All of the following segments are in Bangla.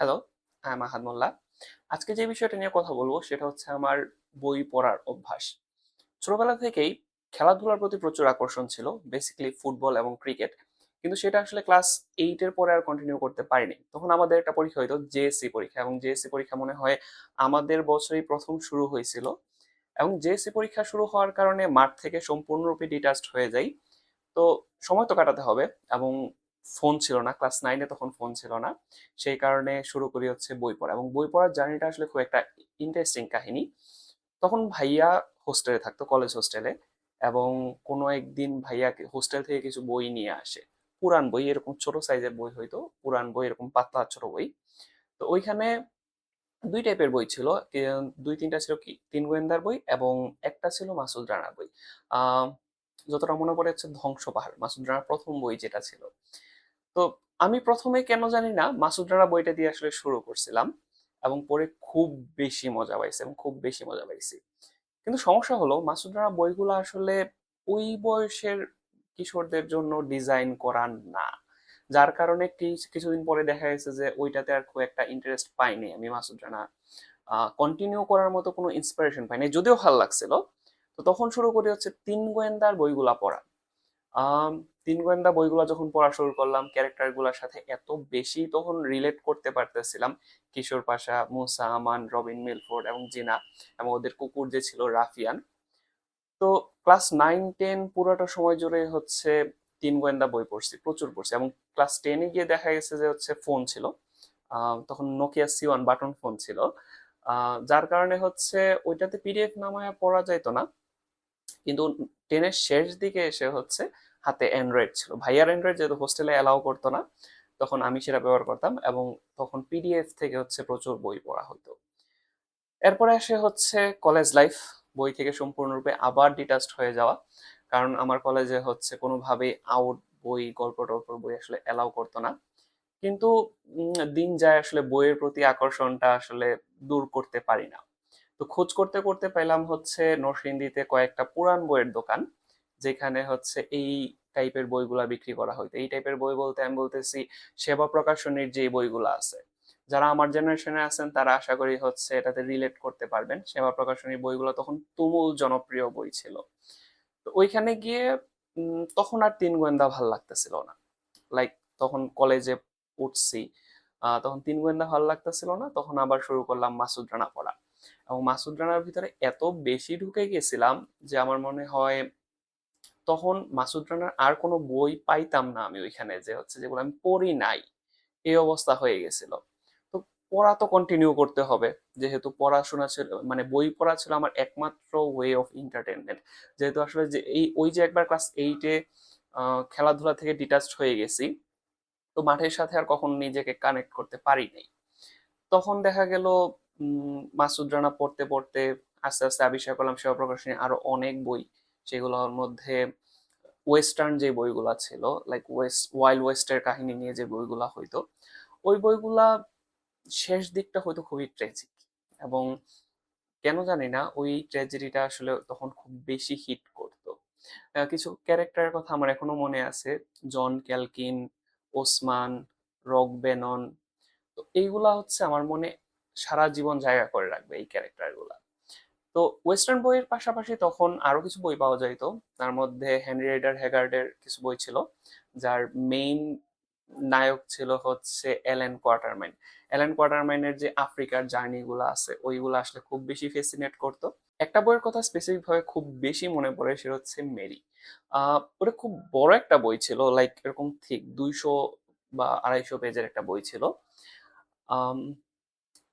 হ্যালো, আমি আহাদ মোল্লা। আজকে যে বিষয়টা নিয়ে কথা বলবো সেটা হচ্ছে আমার বই পড়ার অভ্যাস। ছোটবেলা থেকেই খেলাধুলার প্রতি প্রচুর আকর্ষণ ছিল, বেসিক্যালি ফুটবল এবং ক্রিকেট। কিন্তু সেটা আসলে ক্লাস 8 এর পরে আর কন্টিনিউ করতে পারিনি। তখন আমাদের একটা পরীক্ষা হইতো জেএসসি পরীক্ষা, এবং জেএসসি পরীক্ষা মনে হয় আমাদের বছরেই প্রথম শুরু হয়েছিল। এবং জেএসসি পরীক্ষা শুরু হওয়ার কারণে মাঠ থেকে সম্পূর্ণরূপে ডিটাচড হয়ে যাই। তো সময় তো কাটাতে হবে, এবং ফোন ছিল না, ক্লাস 9-এ তখন ফোন ছিল না। সেই কারণে শুরু করি হচ্ছে বই পড়া, এবং বই পড়ার জার্নিটা আসলে খুব একটা ইন্টারেস্টিং কাহিনী। তখন ভাইয়া হোস্টেলে থাকতো, কলেজ হোস্টেলে। এবং কোনো একদিন ভাইয়া হোস্টেল থেকে কিছু বই নিয়ে আসে, পুরান বই, এরকম ছোট সাইজের বই হইতো, পুরান বই, এরকম পাতলা ছোট বই। তো ওইখানে দুই টাইপের বই ছিল। দুই তিনটা ছিল কি তিন গোয়েন্দার বই, এবং একটা ছিল মাসুদ রানার বই। আহ যতটা মনে পড়ে হচ্ছে ধ্বংস পাহাড়, মাসুদ রানার প্রথম বই যেটা ছিল। তো আমি প্রথমে কেন জানি না মাসুদ রানা বইটা দিয়ে আসলে শুরু করছিলাম, এবং পরে খুব বেশি মজা পাইছি, এবং খুব বেশি মজা পাইছি। কিন্তু সমস্যা হলো মাসুদ রানা বইগুলো আসলে ওই বয়সের কিশোরদের জন্য ডিজাইন করা না। যার কারণে কিছুদিন পরে দেখা গেছে যে ওইটাতে আর খুব একটা ইন্টারেস্ট পাইনি আমি। মাসুদ রানা কন্টিনিউ করার মতো কোনো ইন্সপিরেশন পাইনি, যদিও ভালো লাগছিল। তো তখন শুরু করি হচ্ছে তিন গোয়েন্দার বইগুলা পড়া। আম তিন গোয়েন্দা বইগুলা যখন পড়া শুরু করলাম, ক্যারেক্টার গুলার সাথে এত বেশি তখন রিলেট করতে পারতেছিলাম। কিশোর পাশা, মুসা, আমান, রবিন মিলফোর্ড এবং জিনা, এবং ওদের কুকুর যে ছিল রাফিয়ান। তো ক্লাস 9-10 পুরোটা সময় জুড়ে হচ্ছে তিন গোয়েন্দা বই পড়ছি, প্রচুর পড়ছি। এবং ক্লাস 10-এ গিয়ে দেখা গেছে যে হচ্ছে ফোন ছিল। তখন নোকিয়া C1 বাটন ফোন ছিল। যার কারণে হচ্ছে ওইটাতে পিডিএফ নামায় পড়া যাইতো না। কিন্তু 10-এর শেষ দিকে এসে হচ্ছে হাতে অ্যান্ড্রয়েড ছিল, ভাইয়ার অ্যান্ড্রয়েড যেহেতু হোস্টেলে অ্যালাউ করতো না, তখন আমি সেটা ব্যবহার করতাম, এবং তখন পিডিএফ থেকে হচ্ছে প্রচুর বই পড়া হতো। এরপরে আসে হচ্ছে কলেজ লাইফ। বই থেকে সম্পূর্ণরূপে আবার ডিটাচড হয়ে যাওয়া, কারণ আমার কলেজে হচ্ছে কোনোভাবেই আউট বই, গল্প টল্পর বই আসলে অ্যালাউ করতো না। কিন্তু দিন যায় আসলে বইয়ের প্রতি আকর্ষণটা আসলে দূর করতে পারি না। তো খোঁজ করতে করতে পেলাম হচ্ছে নরসিংদীতে কয়েকটা পুরান বইয়ের দোকান, যেখানে হচ্ছে এই টাইপের বইগুলা বিক্রি করা হইতো। এই টাইপের বই বলতে আমি বলতেছি সেবা প্রকাশনীর যে বইগুলো আছে। যারা আমার জেনারেশনে আছেন তারা আশা করি হচ্ছে এটাতে রিলেট করতে পারবেন। সেবা প্রকাশনীর বইগুলো তখন তুমুল জনপ্রিয় বই ছিল। তো ওইখানে গিয়ে তখন আর তিন গোয়েন্দা ভাল লাগতেছিল না। লাইক তখন কলেজে উঠছি, তখন তিন গোয়েন্দা ভালো লাগতেছিল না, তখন আবার শুরু করলাম মাসুদ রানা পড়া। এবং মাসুদ রানার ভিতরে এত বেশি ঢুকে গেছিলাম যে আমার মনে হয় তখন মাসুদ রানার আর কোনো বই পাইতাম না আমি ওইখানে, যে হচ্ছে যেগুলো আমি পড়ি নাই, এই অবস্থা হয়ে গেছিল। তো পড়া তো কন্টিনিউ করতে হবে, যেহেতু পড়াশোনা ছিল, মানে বই পড়া ছিল আমার একমাত্র ওয়ে অফ এন্টারটেনমেন্ট। যেহেতু আসলে যে ওই যে একবার ক্লাস 8-এ খেলাধুলা থেকে ডিটাচড হয়ে গেছি, তো মাঠের সাথে আর কখনো নিজেকে কানেক্ট করতে পারি নাই। তখন দেখা গেল মাসুদ রানা পড়তে পড়তে আস্তে আস্তে আবিষ্কার করলাম সেবা প্রকাশনী আরো অনেক বই। সেগুলোর মধ্যে ওয়েস্টার্ন যে বইগুলা ছিল, লাইক ওয়াইল্ড ওয়েস্টের কাহিনী নিয়ে যে বইগুলা হইতো, ওই বইগুলা শেষ দিকটা হয়তো খুবই ট্র্যাজিক। এবং কেন জানি না ওই ট্র্যাজেডিটা আসলে তখন খুব বেশি হিট করতো। কিছু ক্যারেক্টারের কথা আমার এখনো মনে আছে: জন ক্যালকিন, ওসমান, রক বেনন। তো এইগুলা হচ্ছে আমার মনে সারা জীবন জায়গা করে রাখবে এই ক্যারেক্টার গুলা। তো ওয়েস্টার্ন বইয়ের পাশাপাশি তখন আরো কিছু বই পাওয়া যাইতো। তার মধ্যে হেনরি রেডার হ্যাগার্ডের কিছু বই ছিল, যার মেইন নায়ক ছিল হচ্ছে এলেন কোয়াটারমাইন। এলেন কোয়াটারমাইনের যে আফ্রিকার জার্নি গুলো আছে ওইগুলো আসলে খুব বেশি ফেসিনেট করতো। একটা বইয়ের কথা স্পেসিফিক ভাবে খুব বেশি মনে পড়ে, সেটা হচ্ছে মেরি। ওটা খুব বড় একটা বই ছিল, লাইক এরকম ঠিক 200 বা 250 পেজের একটা বই ছিল।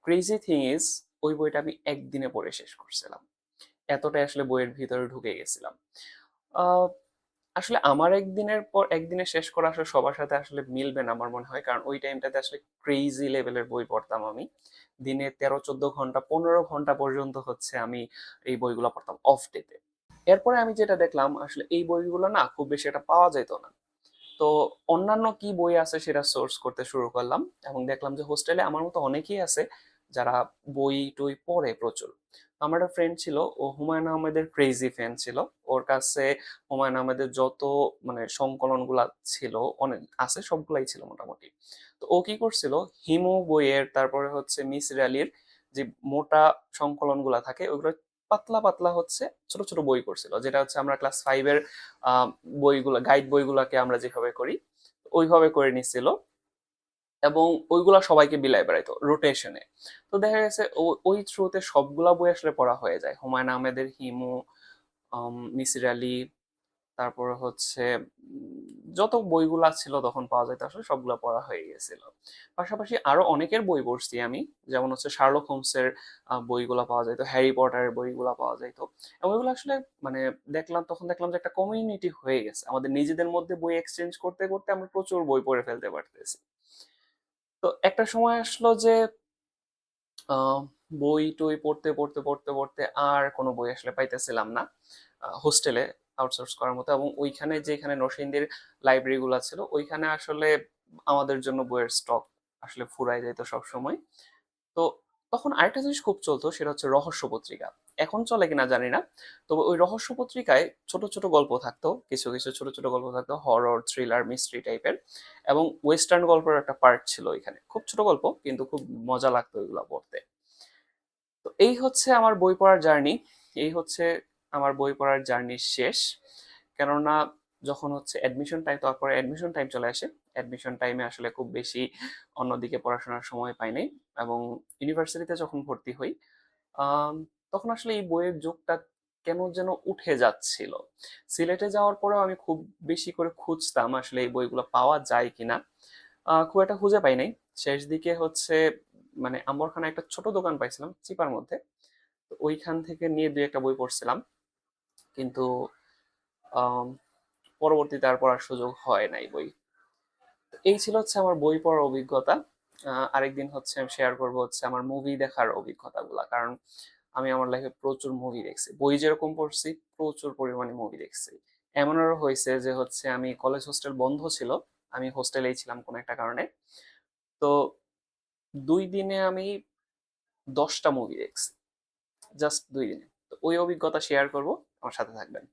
ক্রেজি থিং ইজ, ওই বইটা আমি একদিনে পড়ে শেষ করছিলাম, এতটাই আসলে বইয়ের ভিতরে ঢুকে গেছিলাম। আহ, আসলে আমার একদিনের পর একদিনে শেষ করা আসলে সবার সাথে আসলে মিলবে না আমার মনে হয়, কারণ ওই টাইমটাতে আসলে ক্রেজি লেভেলের বই পড়তাম আমি। দিনে 13-14 ঘন্টা, 15 ঘন্টা পর্যন্ত হচ্ছে আমি এই বইগুলো পড়তাম অফ ডেতে। এরপরে আমি যেটা দেখলাম আসলে এই বইগুলো না খুব বেশি এটা পাওয়া যেত না। তো অন্যান্য কি বই আছে সেটা সোর্স করতে শুরু করলাম, এবং দেখলাম যে হোস্টেলে আমার মতো অনেকেই আছে যারা বই টই পড়ে প্রচুর। আমার একটা ফ্রেন্ড ছিল, ও হুমায়ুন আহমেদের ক্রেজি ফ্যান ছিল। ওর কাছে হুমায়ুন আহমেদের যত মানে সংকলন গুলা ছিল, অনেক আছে, সবগুলাই ছিল মোটামুটি। তো ও কি করছিল, হিমু বইয়ের, তারপরে হচ্ছে মিসির আলীর যে মোটা সংকলন গুলা থাকে ওইগুলো পাতলা পাতলা হচ্ছে ছোট ছোট বই করছিল, যেটা হচ্ছে আমরা ক্লাস ফাইভের বইগুলো, গাইড বইগুলাকে আমরা যেভাবে করি ওইভাবে করে নিছিল। এবং ওইগুলা সবাইকে বিলাই বেড়াইতো রোটেশনে। তো দেখা গেছে ওই থ্রুতে সবগুলা বই আসলে পড়া হয়ে যায়, হুমায়ুন আহমেদের হিমু, মিসির আলী, তারপরে হচ্ছে যত বইগুলা ছিল তখন পাওয়া যেত আসলে সবগুলা পড়া হয়ে গেছিল। পাশাপাশি আরো অনেকের বই পড়ছি আমি, যেমন হচ্ছে শার্লক হোমসের বইগুলা পাওয়া যেত, হ্যারি পটারের বইগুলা পাওয়া যেত। এবং ওইগুলো আসলে মানে তখন দেখলাম যে একটা কমিউনিটি হয়ে গেছে, আমাদের নিজেদের মধ্যে বই এক্সচেঞ্জ করতে করতে আমরা প্রচুর বই পড়ে ফেলতে পারতেছি। তো একটা সময় আসলো যে আহ, বই টই পড়তে পড়তে পড়তে পড়তে আর কোনো বই আসলে পাইতেছিলাম না হোস্টেলে আউটসোর্স করার মতো। এবং ওইখানে যেখানে নরসিংদীর লাইব্রেরি গুলা ছিল ওইখানে আসলে আমাদের জন্য বইয়ের স্টক আসলে ফুরাই যেত সব সময়। তো তখন আরেকটা জিনিস খুব চলতো, সেটা হচ্ছে রহস্য পত্রিকা। এখন চলে কিনা জানি না, তবে ওই রহস্য পত্রিকায় ছোট ছোট গল্প থাকতো, কিছু কিছু ছোট ছোট গল্প থাকতো, হরর, থ্রিলার, মিস্ট্রি টাইপের। এবং ওয়েস্টার্ন গল্পের একটা পার্ট ছিল ওইখানে, খুব ছোট গল্প কিন্তু খুব মজা লাগতো ওইগুলো পড়তে। তো এই হচ্ছে আমার বই পড়ার জার্নি, এই হচ্ছে আমার বই পড়ার জার্নির শেষ। কেননা যখন হচ্ছে অ্যাডমিশন টাইম, তারপরে অ্যাডমিশন টাইম চলে আসে, অ্যাডমিশন টাইমে আসলে খুব বেশি অন্যদিকে পড়াশোনার সময় পাই নাই। এবং ইউনিভার্সিটিতে যখন ভর্তি হই আম, তখন আসলে এই বইয়ের যুগটা কেন যেন উঠে যাচ্ছিল। সিলেটে যাওয়ার পরেও আমি খুব বেশি করে খুঁজতাম আসলে এই বইগুলো পাওয়া যায় কিনা, খুব একটা খুঁজে পাই নাই। শেষ দিকে হচ্ছে মানে আম্বরখানা একটা ছোট দোকান পাইছিলাম চিপার মধ্যে, তো ওইখান থেকে নিয়ে দুই একটা বই পড়ছিলাম। কিন্তু আম, পরবর্তীতে আর পড়ার সুযোগ হয় নাই বই। তো এই ছিল হচ্ছে আমার বই পড়ার অভিজ্ঞতা। আরেকদিন হচ্ছে আমি শেয়ার করবো হচ্ছে আমার মুভি দেখার অভিজ্ঞতাগুলা, কারণ আমি আমার লাইফে প্রচুর মুভি দেখছি, বই যেরকম পড়ছি প্রচুর পরিমাণে মুভি দেখছি। এমনও হয়েছে যে হচ্ছে আমি কলেজ হোস্টেল বন্ধ ছিল, আমি হোস্টেলেই ছিলাম কোনো একটা কারণে। তো 2 দিনে আমি 10টা মুভি দেখছি, জাস্ট 2 দিনে। তো ওই অভিজ্ঞতা শেয়ার করব, আমার সাথে থাকবেন।